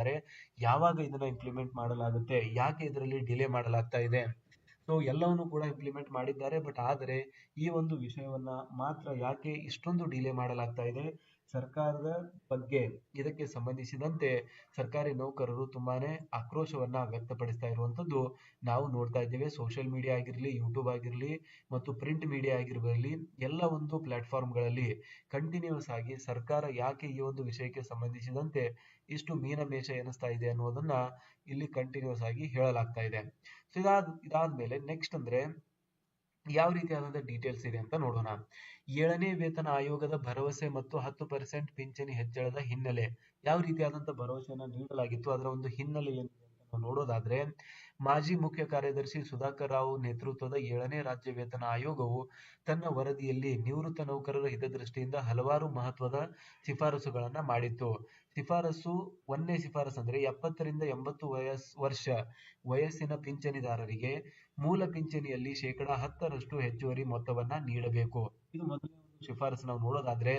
ಮಾಡಿದ್ದಾರೆ, ಯಾವಾಗ ಇದನ್ನ ಇಂಪ್ಲಿಮೆಂಟ್ ಮಾಡಲಾಗುತ್ತೆ, ಯಾಕೆ ಇದರಲ್ಲಿ ಡಿಲೇ ಮಾಡಲಾಗ್ತಾ ಇದೆ. ಸೊ ಎಲ್ಲವನ್ನು ಕೂಡ ಇಂಪ್ಲಿಮೆಂಟ್ ಮಾಡಿದ್ದಾರೆ. ಬಟ್ ಆದರೆ ಈ ಒಂದು ವಿಷಯವನ್ನ ಮಾತ್ರ ಯಾಕೆ ಇಷ್ಟೊಂದು ಡಿಲೇ ಮಾಡಲಾಗ್ತಾ ಇದೆ, ಸರ್ಕಾರದ ಬಗ್ಗೆ ಇದಕ್ಕೆ ಸಂಬಂಧಿಸಿದಂತೆ ಸರ್ಕಾರಿ ನೌಕರರು ತುಂಬಾನೇ ಆಕ್ರೋಶವನ್ನ ವ್ಯಕ್ತಪಡಿಸ್ತಾ ಇರುವಂತದ್ದು ನಾವು ನೋಡ್ತಾ ಇದ್ದೇವೆ. ಸೋಷಿಯಲ್ ಮೀಡಿಯಾ ಆಗಿರಲಿ, ಯೂಟ್ಯೂಬ್ ಆಗಿರಲಿ ಮತ್ತು ಪ್ರಿಂಟ್ ಮೀಡಿಯಾ ಆಗಿರಲಿ, ಎಲ್ಲ ಒಂದು ಪ್ಲಾಟ್ಫಾರ್ಮ್ಗಳಲ್ಲಿ ಕಂಟಿನ್ಯೂಸ್ ಆಗಿ ಸರ್ಕಾರ ಯಾಕೆ ಈ ಒಂದು ವಿಷಯಕ್ಕೆ ಸಂಬಂಧಿಸಿದಂತೆ ಇಷ್ಟು ಮೀನಮೇಷ ಎನಿಸ್ತಾ ಇದೆ ಅನ್ನೋದನ್ನ ಇಲ್ಲಿ ಕಂಟಿನ್ಯೂಸ್ ಆಗಿ ಹೇಳಲಾಗ್ತಾ ಇದೆ. ಸೊ ಇದಾದ್ಮೇಲೆ ನೆಕ್ಸ್ಟ್ ಅಂದ್ರೆ ಯಾವ ರೀತಿಯಾದಂತಹ ಡೀಟೇಲ್ಸ್ ಇದೆ ಅಂತ ನೋಡೋಣ. 7ನೇ ವೇತನ ಆಯೋಗದ ಭರವಸೆ ಮತ್ತು 10% ಪಿಂಚಣಿ ಹೆಚ್ಚಳದ ಹಿನ್ನೆಲೆ, ಯಾವ ರೀತಿಯಾದಂತಹ ಭರವಸೆಯನ್ನ ನೀಡಲಾಗಿತ್ತು, ಅದರ ಒಂದು ಹಿನ್ನೆಲೆ ಏನಿದೆ ಅಂತ ನಾವು ನೋಡೋದಾದ್ರೆ, ಮಾಜಿ ಮುಖ್ಯ ಕಾರ್ಯದರ್ಶಿ ಸುಧಾಕರ್ ರಾವ್ ನೇತೃತ್ವದ 7ನೇ ರಾಜ್ಯ ವೇತನ ಆಯೋಗವು ತನ್ನ ವರದಿಯಲ್ಲಿ ನಿವೃತ್ತ ನೌಕರರ ಹಿತದೃಷ್ಟಿಯಿಂದ ಹಲವಾರು ಮಹತ್ವದ ಶಿಫಾರಸುಗಳನ್ನ ಮಾಡಿತ್ತು. ಒಂದನೇ ಶಿಫಾರಸು ಅಂದ್ರೆ 70 ರಿಂದ 80 ವರ್ಷ ವಯಸ್ಸಿನ ಪಿಂಚಣಿದಾರರಿಗೆ ಮೂಲ ಪಿಂಚಣಿಯಲ್ಲಿ 10% ಹೆಚ್ಚುವರಿ ಮೊತ್ತವನ್ನ ನೀಡಬೇಕು. ಇದು ಮೊದಲನೇ ಒಂದು ಶಿಫಾರಸು ನಾವು ನೋಡೋದಾದ್ರೆ,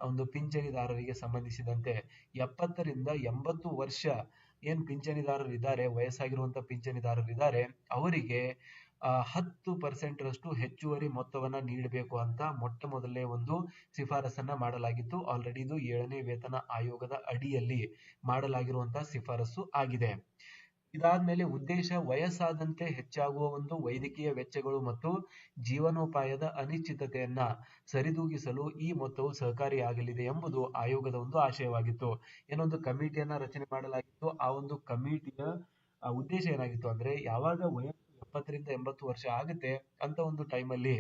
ಒಂದು ಪಿಂಚಣಿದಾರರಿಗೆ ಸಂಬಂಧಿಸಿದಂತೆ 70 ರಿಂದ 80 ವರ್ಷ ಏನ್ ಪಿಂಚಣಿದಾರರು ಇದ್ದಾರೆ, ವಯಸ್ಸಾಗಿರುವಂತ ಪಿಂಚಣಿದಾರರು ಇದ್ದಾರೆ, ಅವರಿಗೆ 10% ರಷ್ಟು ಹೆಚ್ಚುವರಿ ಮೊತ್ತವನ್ನ ನೀಡಬೇಕು ಅಂತ ಮೊಟ್ಟ ಮೊದಲನೇ ಒಂದು ಶಿಫಾರಸನ್ನ ಮಾಡಲಾಗಿತ್ತು. ಆಲ್ರೆಡಿ ಇದು 7ನೇ ವೇತನ ಆಯೋಗದ ಅಡಿಯಲ್ಲಿ ಮಾಡಲಾಗಿರುವಂತಹ ಶಿಫಾರಸು ಆಗಿದೆ. ಇದಾದ್ಮೇಲೆ ಉದ್ದೇಶ, ವಯಸ್ಸಾದಂತೆ ಹೆಚ್ಚಾಗುವ ಒಂದು ವೈದ್ಯಕೀಯ ವೆಚ್ಚಗಳು ಮತ್ತು ಜೀವನೋಪಾಯದ ಅನಿಶ್ಚಿತತೆಯನ್ನ ಸರಿದೂಗಿಸಲು ಈ ಮೊತ್ತವು ಸಹಕಾರಿಯಾಗಲಿದೆ ಎಂಬುದು ಆಯೋಗದ ಒಂದು ಆಶಯವಾಗಿತ್ತು. ಏನೊಂದು ಕಮಿಟಿಯನ್ನ ರಚನೆ ಮಾಡಲಾಗಿತ್ತು. ಆ ಒಂದು ಕಮಿಟಿಯ ಉದ್ದೇಶ ಏನಾಗಿತ್ತು ಅಂದ್ರೆ, ಯಾವಾಗ ವಯಸ್ಸು 70 ರಿಂದ 80 ವರ್ಷ ಆಗುತ್ತೆ ಅಂತ ಒಂದು ಟೈಮಲ್ಲಿ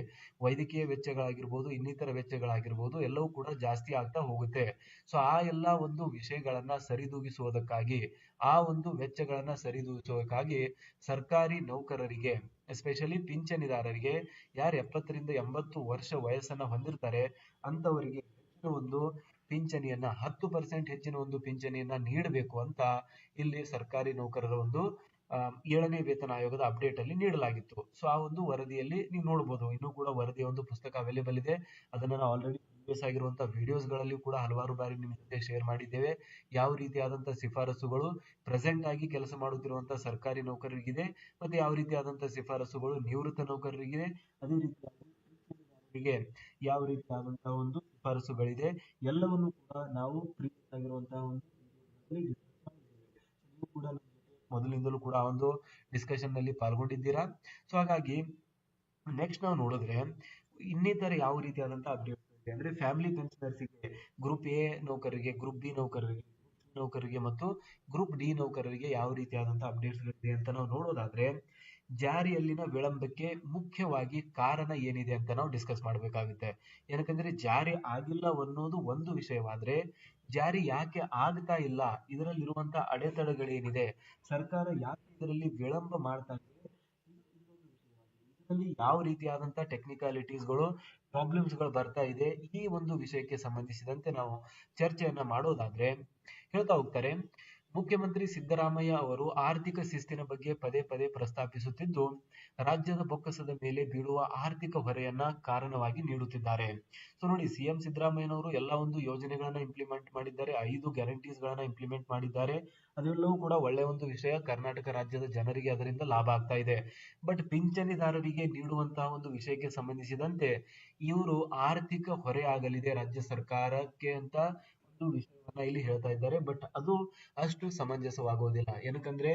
ವೈದ್ಯಕೀಯ ವೆಚ್ಚಗಳಾಗಿರ್ಬೋದು, ಇನ್ನಿತರ ವೆಚ್ಚಗಳಾಗಿರ್ಬೋದು, ಎಲ್ಲವೂ ಕೂಡ ಜಾಸ್ತಿ ಆಗ್ತಾ ಹೋಗುತ್ತೆ. ಸೊ ಆ ಎಲ್ಲಾ ಒಂದು ವಿಷಯಗಳನ್ನ ಸರಿದೂಗಿಸುವುದಕ್ಕಾಗಿ, ಆ ಒಂದು ವೆಚ್ಚಗಳನ್ನ ಸರಿದೂಗಿಸುವುದಕ್ಕಾಗಿ ಸರ್ಕಾರಿ ನೌಕರರಿಗೆ, ಎಸ್ಪೆಷಲಿ ಪಿಂಚಣಿದಾರರಿಗೆ, ಯಾರು 70 ರಿಂದ 80 ವರ್ಷ ವಯಸ್ಸನ್ನ ಹೊಂದಿರ್ತಾರೆ ಅಂತವರಿಗೆ ಹೆಚ್ಚಿನ ಒಂದು ಪಿಂಚಣಿಯನ್ನ 10% ಹೆಚ್ಚಿನ ಒಂದು ಪಿಂಚಣಿಯನ್ನ ನೀಡಬೇಕು ಅಂತ ಇಲ್ಲಿ ಸರ್ಕಾರಿ ನೌಕರರ ಒಂದು 7ನೇ ವೇತನ ಆಯೋಗದ ಅಪ್ಡೇಟ್ ಅಲ್ಲಿ ನೀಡಲಾಗಿತ್ತು. ಸೊ ಆ ಒಂದು ವರದಿಯಲ್ಲಿ ನೀವು ನೋಡಬಹುದು, ಇನ್ನೂ ಕೂಡ ವರದಿಯ ಒಂದು ಪುಸ್ತಕ ಅವೈಲೇಬಲ್ ಇದೆ. ಅದನ್ನ ನಾವು ಆಲ್ರೆಡಿ ಪ್ರೀವಿಯಸ್ ಆಗಿರುವಂತಹ ವಿಡಿಯೋಸ್ ಗಳಲ್ಲಿ ಕೂಡ ಹಲವಾರು ಬಾರಿ ನಿಮ್ಮ ಜೊತೆ ಶೇರ್ ಮಾಡಿದ್ದೇವೆ. ಯಾವ ರೀತಿಯಾದಂತಹ ಶಿಫಾರಸುಗಳು ಪ್ರೆಸೆಂಟ್ ಆಗಿ ಕೆಲಸ ಮಾಡುತ್ತಿರುವಂತಹ ಸರ್ಕಾರಿ ನೌಕರರಿಗಿದೆ, ಮತ್ತೆ ಯಾವ ರೀತಿಯಾದಂತಹ ಶಿಫಾರಸುಗಳು ನಿವೃತ್ತ ನೌಕರರಿಗಿದೆ, ಅದೇ ರೀತಿಯಾಗಿ ಯಾವ ರೀತಿಯಾದಂತಹ ಒಂದು ಶಿಫಾರಸುಗಳಿದೆ, ಎಲ್ಲವನ್ನು ಕೂಡ ನಾವು ಪ್ರೀವಿಯಸ್ ಆಗಿರುವಂತಹ ಒಂದು ನೀವು ಕೂಡ ಮೊದಲಿಂದಲೂ ಕೂಡ ಆ ಒಂದು ಡಿಸ್ಕಷನ್ ನಲ್ಲಿ ಪಾಲ್ಗೊಂಡಿದ್ದೀರಾ. ಸೊ ಹಾಗಾಗಿ ನೆಕ್ಸ್ಟ್ ನಾವು ನೋಡಿದ್ರೆ ಇನ್ನಿತರ ಯಾವ ರೀತಿಯಾದಂತಹ ಅಪ್ಡೇಟ್ ಇದೆ ಅಂದ್ರೆ, ಫ್ಯಾಮಿಲಿ ಪೆನ್ಷನರ್ಸ್ಗೆ, ಗ್ರೂಪ್ ಎ ನೌಕರರಿಗೆ, ಗ್ರೂಪ್ ಬಿ ನೌಕರರಿಗೆ ಮತ್ತು ಗ್ರೂಪ್ ಡಿ ನೌಕರರಿಗೆ ಯಾವ ರೀತಿಯಾದಂತಹ ಅಪ್ಡೇಟ್ಸ್ ಇದೆ ಅಂತ ನಾವು ನೋಡೋದಾದ್ರೆ, ಜಾರಿಯಲ್ಲಿನ ವಿಳಂಬಕ್ಕೆ ಮುಖ್ಯವಾಗಿ ಕಾರಣ ಏನಿದೆ ಅಂತ ನಾವು ಡಿಸ್ಕಸ್ ಮಾಡಬೇಕಾಗುತ್ತೆ. ಏನಕ್ಕಂದ್ರೆ ಜಾರಿ ಆಗಿಲ್ಲ ಅನ್ನೋದು ಒಂದು ವಿಷಯವಾದ್ರೆ, ಜಾರಿ ಯಾಕೆ ಆಗ್ತಾ ಇಲ್ಲ, ಇದರಲ್ಲಿರುವಂತಹ ಅಡೆತಡೆಗಳೇನಿದೆ, ಸರ್ಕಾರ ಯಾಕೆ ಇದರಲ್ಲಿ ವಿಳಂಬ ಮಾಡ್ತಾ ಇದೆ, ಇದರಲ್ಲಿ ಯಾವ ರೀತಿಯಾದಂತಹ ಟೆಕ್ನಿಕಾಲಿಟೀಸ್ಗಳು, ಪ್ರಾಬ್ಲಮ್ಸ್ಗಳು ಬರ್ತಾ ಇದೆ, ಈ ಒಂದು ವಿಷಯಕ್ಕೆ ಸಂಬಂಧಿಸಿದಂತೆ ನಾವು ಚರ್ಚೆಯನ್ನ ಮಾಡೋದಾದ್ರೆ ಹೇಳ್ತಾ ಹೋಗ್ತಾರೆ. ಮುಖ್ಯಮಂತ್ರಿ ಸಿದ್ದರಾಮಯ್ಯ ಅವರು ಆರ್ಥಿಕ ಶಿಸ್ತಿನ ಬಗ್ಗೆ ಪದೇ ಪದೇ ಪ್ರಸ್ತಾಪಿಸುತ್ತಿದ್ದು, ರಾಜ್ಯದ ಬೊಕ್ಕಸದ ಮೇಲೆ ಬೀಳುವ ಆರ್ಥಿಕ ಹೊರೆಯನ್ನ ಕಾರಣವಾಗಿ ನೀಡುತ್ತಿದ್ದಾರೆ. ಸೊ ನೋಡಿ, ಸಿಎಂ ಸಿದ್ದರಾಮಯ್ಯನವರು ಎಲ್ಲ ಒಂದು ಯೋಜನೆಗಳನ್ನ ಇಂಪ್ಲಿಮೆಂಟ್ ಮಾಡಿದ್ದಾರೆ, 5 ಗ್ಯಾರಂಟೀಸ್ ಗಳನ್ನ ಇಂಪ್ಲಿಮೆಂಟ್ ಮಾಡಿದ್ದಾರೆ. ಅದೆಲ್ಲವೂ ಕೂಡ ಒಳ್ಳೆಯ ಒಂದು ವಿಷಯ, ಕರ್ನಾಟಕ ರಾಜ್ಯದ ಜನರಿಗೆ ಅದರಿಂದ ಲಾಭ ಆಗ್ತಾ ಇದೆ. ಬಟ್ ಪಿಂಚಣಿದಾರರಿಗೆ ನೀಡುವಂತಹ ಒಂದು ವಿಷಯಕ್ಕೆ ಸಂಬಂಧಿಸಿದಂತೆ ಇವರು ಆರ್ಥಿಕ ಹೊರೆ ಆಗಲಿದೆ ರಾಜ್ಯ ಸರ್ಕಾರಕ್ಕೆ ಅಂತ ಒಂದು ವಿಷಯವನ್ನ ಇಲ್ಲಿ ಹೇಳ್ತಾ ಇದ್ದಾರೆ. ಬಟ್ ಅದು ಅಷ್ಟು ಸಮಂಜಸವಾಗುವುದಿಲ್ಲ. ಏನಕ್ಕಂದ್ರೆ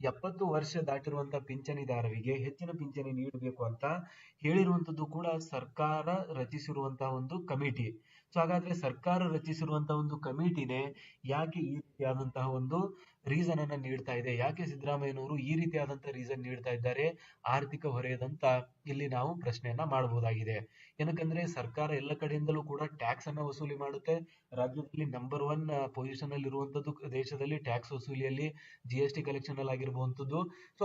70 ವರ್ಷ ದಾಟಿರುವಂತಹ ಪಿಂಚಣಿದಾರರಿಗೆ ಹೆಚ್ಚಿನ ಪಿಂಚಣಿ ನೀಡಬೇಕು ಅಂತ ಹೇಳಿರುವಂತದ್ದು ಕೂಡ ಸರ್ಕಾರ ರಚಿಸಿರುವಂತಹ ಒಂದು ಕಮಿಟಿ. ಸೊ ಹಾಗಾದ್ರೆ ಸರ್ಕಾರ ರಚಿಸಿರುವಂತಹ ಒಂದು ಕಮಿಟಿನೇ ಯಾಕೆ ಈ ರೀತಿಯಾದಂತಹ ಒಂದು ರೀಸನ್ ಅನ್ನ ನೀಡ್ತಾ ಇದೆ, ಯಾಕೆ ಸಿದ್ದರಾಮಯ್ಯನವರು ಈ ರೀತಿಯಾದಂತಹ ರೀಸನ್ ನೀಡ್ತಾ ಇದ್ದಾರೆ ಆರ್ಥಿಕ ಹೊರೆಯದಂತ ಇಲ್ಲಿ ನಾವು ಪ್ರಶ್ನೆಯನ್ನ ಮಾಡಬಹುದಾಗಿದೆ. ಏನಕ್ಕಂದ್ರೆ ಸರ್ಕಾರ ಎಲ್ಲ ಕಡೆಯಿಂದಲೂ ಕೂಡ ಟ್ಯಾಕ್ಸ್ ಅನ್ನ ವಸೂಲಿ ಮಾಡುತ್ತೆ. ರಾಜ್ಯದಲ್ಲಿ ನಂಬರ್ 1 ಪೊಸಿಷನ್ ಅಲ್ಲಿ ಇರುವಂತದ್ದು ದೇಶದಲ್ಲಿ ಟ್ಯಾಕ್ಸ್ ವಸೂಲಿಯಲ್ಲಿ, GST ಕಲೆಕ್ಷನ್ ಅಲ್ಲಿ ಆಗಿರುವಂತದ್ದು. ಸೊ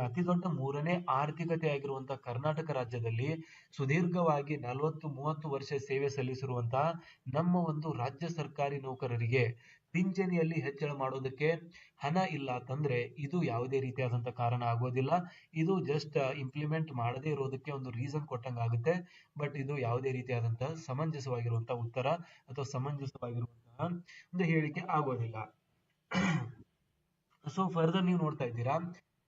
ಅತಿ ದೊಡ್ಡ 3ನೇ ಆರ್ಥಿಕತೆ ಆಗಿರುವಂತಹ ಕರ್ನಾಟಕ ರಾಜ್ಯದಲ್ಲಿ ಸುದೀರ್ಘವಾಗಿ 40-30 ವರ್ಷ ಸೇವೆ ಸಲ್ಲಿಸಿರುವಂತಹ ನಮ್ಮ ಒಂದು ರಾಜ್ಯ ಸರ್ಕಾರಿ ನೌಕರರಿಗೆ ಪಿಂಚಣಿಯಲ್ಲಿ ಹೆಚ್ಚಳ ಮಾಡೋದಕ್ಕೆ ಹಣ ಇಲ್ಲ ಅಂತಂದ್ರೆ ಇದು ಯಾವುದೇ ರೀತಿಯಾದಂತಹ ಕಾರಣ ಆಗೋದಿಲ್ಲ. ಇದು ಜಸ್ಟ್ ಇಂಪ್ಲಿಮೆಂಟ್ ಮಾಡದೇ ಇರೋದಕ್ಕೆ ಒಂದು ರೀಸನ್ ಕೊಟ್ಟಂಗ ಆಗುತ್ತೆ. ಬಟ್ ಇದು ಯಾವುದೇ ರೀತಿಯಾದಂತಹ ಸಮಂಜಸವಾಗಿರುವಂತಹ ಉತ್ತರ ಅಥವಾ ಸಮಂಜಸವಾಗಿರುವಂತಹ ಒಂದು ಹೇಳಿಕೆ ಆಗೋದಿಲ್ಲ. ಸೊ ಫರ್ದರ್ ನೀವು ನೋಡ್ತಾ ಇದ್ದೀರಾ,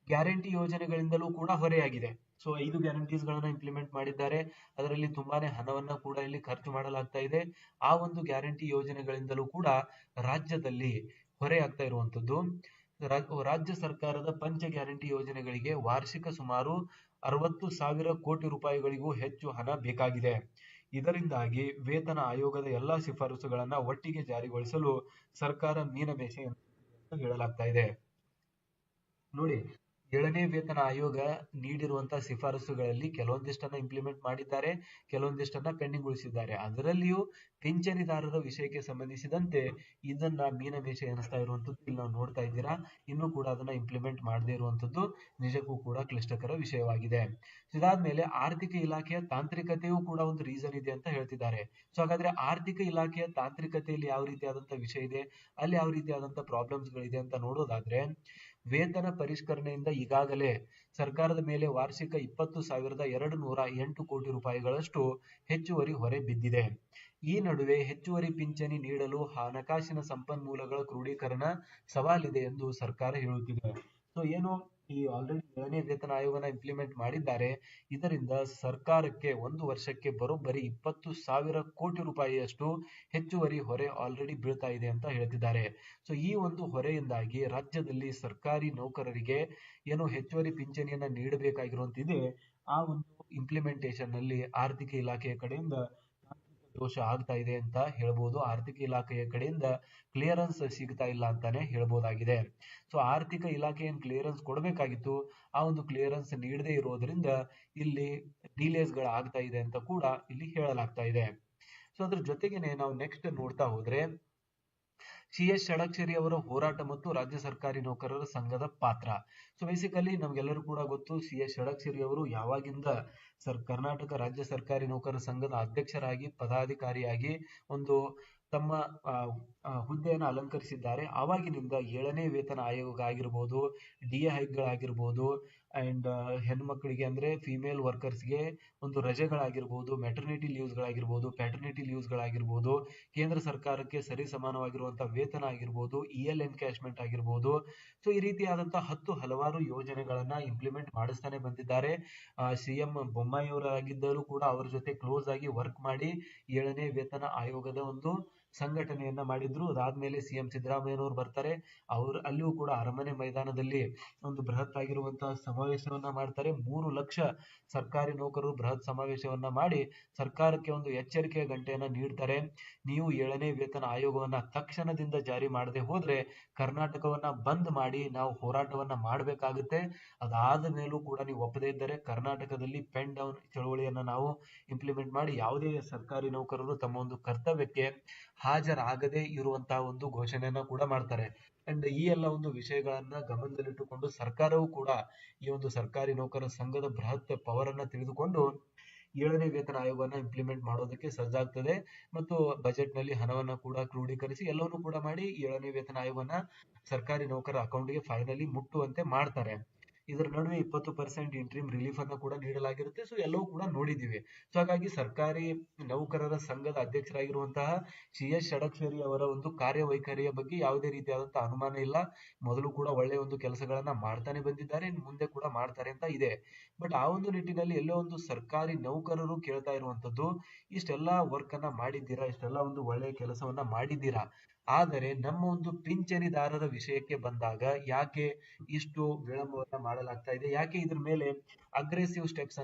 ಗ್ಯಾರಂಟಿ ಯೋಜನೆಗಳಿಂದಲೂ ಕೂಡ ಹೊರೆಯಾಗಿದೆ. ಸೊ 5 ಗ್ಯಾರಂಟೀಸ್ ಗಳನ್ನ ಇಂಪ್ಲಿಮೆಂಟ್ ಮಾಡಿದ್ದಾರೆ. ಅದರಲ್ಲಿ ತುಂಬಾನೇ ಹಣವನ್ನ ಕೂಡ ಇಲ್ಲಿ ಖರ್ಚು ಮಾಡಲಾಗ್ತಾ ಇದೆ. ಆ ಒಂದು ಗ್ಯಾರಂಟಿ ಯೋಜನೆಗಳಿಂದಲೂ ಕೂಡ ರಾಜ್ಯದಲ್ಲಿ ಹೊರೆಯಾಗ್ತಾ ಇರುವಂತದ್ದು. ರಾಜ್ಯ ಸರ್ಕಾರದ ಪಂಚ ಗ್ಯಾರಂಟಿ ಯೋಜನೆಗಳಿಗೆ ವಾರ್ಷಿಕ ಸುಮಾರು 60,000 ಕೋಟಿ ರೂಪಾಯಿಗಳಿಗೂ ಹೆಚ್ಚು ಹಣ ಬೇಕಾಗಿದೆ. ಇದರಿಂದಾಗಿ ವೇತನ ಆಯೋಗದ ಎಲ್ಲಾ ಶಿಫಾರಸುಗಳನ್ನ ಒಟ್ಟಿಗೆ ಜಾರಿಗೊಳಿಸಲು ಸರ್ಕಾರ ಮೀನಮೇಷ ಅಂತ ಹೇಳಲಾಗ್ತಾ ಇದೆ. ನೋಡಿ, 7ನೇ ವೇತನ ಆಯೋಗ ನೀಡಿರುವಂತಹ ಶಿಫಾರಸುಗಳಲ್ಲಿ ಕೆಲವೊಂದಿಷ್ಟನ್ನ ಇಂಪ್ಲಿಮೆಂಟ್ ಮಾಡಿದ್ದಾರೆ, ಕೆಲವೊಂದಿಷ್ಟನ್ನ ಪೆಂಡಿಂಗ್ ಉಳಿಸಿದ್ದಾರೆ. ಅದರಲ್ಲಿಯೂ ಪಿಂಚಣಿದಾರರ ವಿಷಯಕ್ಕೆ ಸಂಬಂಧಿಸಿದಂತೆ ಇದನ್ನ ಮೀನಮೇಷ ಎನಿಸ್ತಾ ಇರುವಂತದ್ದು ಇಲ್ಲಿ ನಾವು ನೋಡ್ತಾ ಇದ್ದೀರಾ. ಇನ್ನೂ ಕೂಡ ಅದನ್ನ ಇಂಪ್ಲಿಮೆಂಟ್ ಮಾಡದೇ ಇರುವಂತದ್ದು ನಿಜಕ್ಕೂ ಕೂಡ ಕ್ಲಿಷ್ಟಕರ ವಿಷಯವಾಗಿದೆ. ಇದಾದ್ಮೇಲೆ ಆರ್ಥಿಕ ಇಲಾಖೆಯ ತಾಂತ್ರಿಕತೆಯೂ ಕೂಡ ಒಂದು ರೀಸನ್ ಇದೆ ಅಂತ ಹೇಳ್ತಿದ್ದಾರೆ. ಸೊ ಹಾಗಾದ್ರೆ ಆರ್ಥಿಕ ಇಲಾಖೆಯ ತಾಂತ್ರಿಕತೆಯಲ್ಲಿ ಯಾವ ರೀತಿಯಾದಂತಹ ವಿಷಯ ಇದೆ, ಅಲ್ಲಿ ಯಾವ ರೀತಿಯಾದಂತಹ ಪ್ರಾಬ್ಲಮ್ಸ್ ಗಳಿದೆ ಅಂತ ನೋಡೋದಾದ್ರೆ, ವೇತನ ಪರಿಷ್ಕರಣೆಯಿಂದ ಈಗಾಗಲೇ ಸರ್ಕಾರದ ಮೇಲೆ ವಾರ್ಷಿಕ 20,208 ಕೋಟಿ ರೂಪಾಯಿಗಳಷ್ಟು ಹೆಚ್ಚುವರಿ ಹೊರೆ ಬಿದ್ದಿದೆ. ಈ ನಡುವೆ ಹೆಚ್ಚುವರಿ ಪಿಂಚಣಿ ನೀಡಲು ಹಣಕಾಸಿನ ಸಂಪನ್ಮೂಲಗಳ ಕ್ರೋಢೀಕರಣ ಸವಾಲಿದೆ ಎಂದು ಸರ್ಕಾರ ಹೇಳುತ್ತಿದೆ. ಸೊ ಏನು, ಈ ಆಲ್ರೆಡಿ 7ನೇ ವೇತನ ಆಯೋಗನ ಇಂಪ್ಲಿಮೆಂಟ್ ಮಾಡಿದ್ದಾರೆ. ಇದರಿಂದ ಸರ್ಕಾರಕ್ಕೆ ಒಂದು ವರ್ಷಕ್ಕೆ ಬರೋಬ್ಬರಿ 20,000 ಕೋಟಿ ರೂಪಾಯಿಯಷ್ಟು ಹೆಚ್ಚುವರಿ ಹೊರೆ ಆಲ್ರೆಡಿ ಬೀಳ್ತಾ ಇದೆ ಅಂತ ಹೇಳ್ತಿದ್ದಾರೆ. ಸೊ ಈ ಒಂದು ಹೊರೆಯಿಂದಾಗಿ ರಾಜ್ಯದಲ್ಲಿ ಸರ್ಕಾರಿ ನೌಕರರಿಗೆ ಏನು ಹೆಚ್ಚುವರಿ ಪಿಂಚಣಿಯನ್ನ ನೀಡಬೇಕಾಗಿರುವಂತಿದೆ, ಆ ಒಂದು ಇಂಪ್ಲಿಮೆಂಟೇಷನ್ ನಲ್ಲಿ ಆರ್ಥಿಕ ಇಲಾಖೆಯ ಕಡೆಯಿಂದ ದೋಷ ಆಗ್ತಾ ಇದೆ ಅಂತ ಹೇಳ್ಬೋದು. ಆರ್ಥಿಕ ಇಲಾಖೆಯ ಕಡೆಯಿಂದ ಕ್ಲಿಯರೆನ್ಸ್ ಸಿಗ್ತಾ ಇಲ್ಲ ಅಂತಾನೆ ಹೇಳ್ಬೋದಾಗಿದೆ. ಸೊ ಆರ್ಥಿಕ ಇಲಾಖೆ ಏನ್ ಕ್ಲಿಯರೆನ್ಸ್ ಕೊಡಬೇಕಾಗಿತ್ತು, ಆ ಒಂದು ಕ್ಲಿಯರೆನ್ಸ್ ನೀಡದೇ ಇರೋದ್ರಿಂದ ಇಲ್ಲಿ ಡಿಲೇಸ್ ಗಳು ಆಗ್ತಾ ಇದೆ ಅಂತ ಕೂಡ ಇಲ್ಲಿ ಹೇಳಲಾಗ್ತಾ ಇದೆ. ಸೊ ಅದ್ರ ಜೊತೆಗೇನೆ ನಾವು ನೆಕ್ಸ್ಟ್ ನೋಡ್ತಾ ಹೋದ್ರೆ, CS ಷಡಕ್ಷರಿ ಅವರ ಹೋರಾಟ ಮತ್ತು ರಾಜ್ಯ ಸರ್ಕಾರಿ ನೌಕರರ ಸಂಘದ ಪಾತ್ರ. ಸೊ ಬೇಸಿಕಲಿ ನಮ್ಗೆಲ್ಲರೂ ಕೂಡ ಗೊತ್ತು, CS ಷಡಕ್ಷರಿ ಅವರು ಯಾವಾಗಿಂದ ಕರ್ನಾಟಕ ರಾಜ್ಯ ಸರ್ಕಾರಿ ನೌಕರರ ಸಂಘದ ಅಧ್ಯಕ್ಷರಾಗಿ ಪದಾಧಿಕಾರಿಯಾಗಿ ಒಂದು ತಮ್ಮ ಹುದ್ದೆಯನ್ನು ಅಲಂಕರಿಸಿದ್ದಾರೆ. ಆವಾಗಿನಿಂದ 7ನೇ ವೇತನ ಆಯೋಗ ಆಗಿರ್ಬೋದು, DA ಹೈಕ್ಗಳಾಗಿರ್ಬೋದು, ಅಂಡ್ ಹೆಣ್ಮಕ್ಳಿಗೆ ಅಂದ್ರೆ ಫಿಮೇಲ್ ವರ್ಕರ್ಸ್ಗೆ ಒಂದು ರಜೆಗಳಾಗಿರ್ಬೋದು, ಮೆಟರ್ನಿಟಿ ಲೀವ್ಸ್ ಗಳಾಗಿರ್ಬೋದು, ಪ್ಯಾಟರ್ನಿಟಿ ಲೀವ್ಸ್ ಗಳಾಗಿರ್ಬೋದು, ಕೇಂದ್ರ ಸರ್ಕಾರಕ್ಕೆ ಸರಿ ಸಮಾನವಾಗಿರುವಂತಹ ವೇತನ ಆಗಿರ್ಬೋದು, EL ಎನ್ಕ್ಯಾಶ್ಮೆಂಟ್ ಆಗಿರ್ಬೋದು. ಸೊ ಈ ರೀತಿಯಾದಂತಹ ಹಲವಾರು ಯೋಜನೆಗಳನ್ನ ಇಂಪ್ಲಿಮೆಂಟ್ ಮಾಡಿಸ್ತಾನೆ ಬಂದಿದ್ದಾರೆ. CM ಬೊಮ್ಮಾಯಿ ಅವರಾಗಿದ್ದರೂ ಕೂಡ ಅವರ ಜೊತೆ ಕ್ಲೋಸ್ ಆಗಿ ವರ್ಕ್ ಮಾಡಿ 7ನೇ ವೇತನ ಆಯೋಗದ ಒಂದು ಸಂಘಟನೆಯನ್ನ ಮಾಡಿದ್ರು. ಅದಾದ್ಮೇಲೆ CM ಸಿದ್ದರಾಮಯ್ಯನವರು ಬರ್ತಾರೆ. ಅಲ್ಲಿಯೂ ಕೂಡ ಅರಮನೆ ಮೈದಾನದಲ್ಲಿ ಒಂದು ಬೃಹತ್ ಆಗಿರುವಂತಹ ಸಮಾವೇಶವನ್ನ ಮಾಡ್ತಾರೆ. 3 ಲಕ್ಷ ಸರ್ಕಾರಿ ನೌಕರರು ಬೃಹತ್ ಸಮಾವೇಶವನ್ನ ಮಾಡಿ ಸರ್ಕಾರಕ್ಕೆ ಒಂದು ಎಚ್ಚರಿಕೆಯ ಗಂಟೆಯನ್ನ ನೀಡ್ತಾರೆ. ನೀವು 7ನೇ ವೇತನ ಆಯೋಗವನ್ನ ತಕ್ಷಣದಿಂದ ಜಾರಿ ಮಾಡದೆ ಹೋದ್ರೆ ಕರ್ನಾಟಕವನ್ನ ಬಂದ್ ಮಾಡಿ ನಾವು ಹೋರಾಟವನ್ನ ಮಾಡಬೇಕಾಗುತ್ತೆ. ಅದಾದ ಮೇಲೂ ಕೂಡ ನೀವು ಒಪ್ಪದೇ ಇದ್ದರೆ ಕರ್ನಾಟಕದಲ್ಲಿ ಪೆನ್ ಡೌನ್ ಚಳವಳಿಯನ್ನ ನಾವು ಇಂಪ್ಲಿಮೆಂಟ್ ಮಾಡಿ ಯಾವುದೇ ಸರ್ಕಾರಿ ನೌಕರರು ತಮ್ಮ ಒಂದು ಕರ್ತವ್ಯಕ್ಕೆ ಹಾಜರಾಗದೇ ಇರುವಂತಹ ಒಂದು ಘೋಷಣೆಯನ್ನ ಕೂಡ ಮಾಡ್ತಾರೆ. ಅಂಡ್ ಈ ಎಲ್ಲ ಒಂದು ವಿಷಯಗಳನ್ನ ಗಮನದಲ್ಲಿಟ್ಟುಕೊಂಡು ಸರ್ಕಾರವು ಕೂಡ ಈ ಒಂದು ಸರ್ಕಾರಿ ನೌಕರರ ಸಂಘದ ಬೃಹತ್ ಪವರ್ ಅನ್ನ ತಿಳಿದುಕೊಂಡು 7ನೇ ವೇತನ ಆಯೋಗವನ್ನ ಇಂಪ್ಲಿಮೆಂಟ್ ಮಾಡೋದಕ್ಕೆ ಸಜ್ಜಾಗ್ತದೆ. ಮತ್ತು ಬಜೆಟ್ ನಲ್ಲಿ ಹಣವನ್ನ ಕೂಡ ಕ್ರೋಢೀಕರಿಸಿ ಎಲ್ಲವನ್ನೂ ಕೂಡ ಮಾಡಿ 7ನೇ ವೇತನ ಆಯೋಗವನ್ನ ಸರ್ಕಾರಿ ನೌಕರರ ಅಕೌಂಟ್ಗೆ ಫೈನಲಿ ಮುಟ್ಟುವಂತೆ ಮಾಡ್ತಾರೆ. ಇದರ ನಡುವೆ 20% ಇಂಟ್ರಿಮ್ ರಿಲೀಫ್ ಅನ್ನ ಕೂಡ ನೀಡಲಾಗಿರುತ್ತೆ. ಸೊ ಎಲ್ಲವೂ ಕೂಡ ನೋಡಿದ್ದೀವಿ. ಸೊ ಹಾಗಾಗಿ ಸರ್ಕಾರಿ ನೌಕರರ ಸಂಘದ ಅಧ್ಯಕ್ಷರಾಗಿರುವಂತಹ CS ಷಡಕ್ಷರಿ ಅವರ ಒಂದು ಕಾರ್ಯವೈಖರಿಯ ಬಗ್ಗೆ ಯಾವುದೇ ರೀತಿಯಾದಂತಹ ಅನುಮಾನ ಇಲ್ಲ. ಮೊದಲು ಕೂಡ ಒಳ್ಳೆಯ ಒಂದು ಕೆಲಸಗಳನ್ನ ಮಾಡ್ತಾನೆ ಬಂದಿದ್ದಾರೆ, ಮುಂದೆ ಕೂಡ ಮಾಡ್ತಾರೆ ಅಂತ ಇದೆ. ಬಟ್ ಆ ಒಂದು ನಿಟ್ಟಿನಲ್ಲಿ ಎಲ್ಲೋ ಒಂದು ಸರ್ಕಾರಿ ನೌಕರರು ಕೇಳ್ತಾ ಇರುವಂತದ್ದು, ಇಷ್ಟೆಲ್ಲಾ ವರ್ಕ್ ಅನ್ನ ಮಾಡಿದ್ದೀರಾ, ಇಷ್ಟೆಲ್ಲಾ ಒಂದು ಒಳ್ಳೆಯ ಕೆಲಸವನ್ನ ಮಾಡಿದ್ದೀರಾ, ಆದರೆ ನಮ್ಮ ಒಂದು ಪಿಂಚಣಿದಾರರ ವಿಷಯಕ್ಕೆ ಬಂದಾಗ ಯಾಕೆ ಇಷ್ಟು ವಿಳಂಬವನ್ನ ಮಾಡಲಾಗ್ತಾ ಇದೆ, ಯಾಕೆ ಇದ್ರ ಮೇಲೆ ಅಗ್ರೆಸಿವ್ ಸ್ಟೆಪ್ಸ್